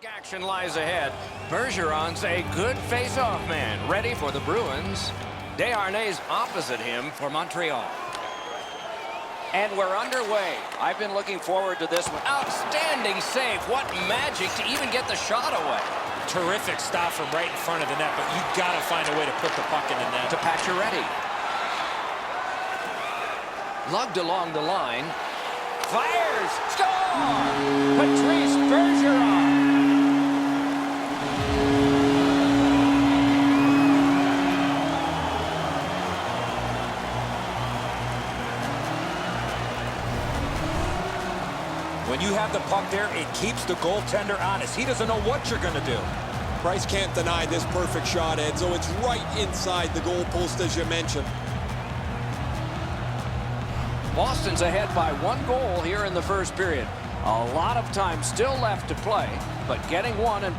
Action lies ahead. Bergeron's a good face-off man, ready for the Bruins. Desharnais opposite him for Montreal. And we're underway. I've been looking forward to this one. Outstanding save. What magic to even get the shot away. Terrific stop from right in front of the net, but you've got to find a way to put the puck in the net. To Pacioretty. Lugged along the line. Fires. Score! Patrice Bergeron. When you have the puck there, it keeps the goaltender honest. He doesn't know what you're going to do. Price can't deny this perfect shot, Edzo. It's right inside the goal post, as you mentioned. Boston's ahead by 1 goal here in the first period. A lot of time still left to play, but getting one and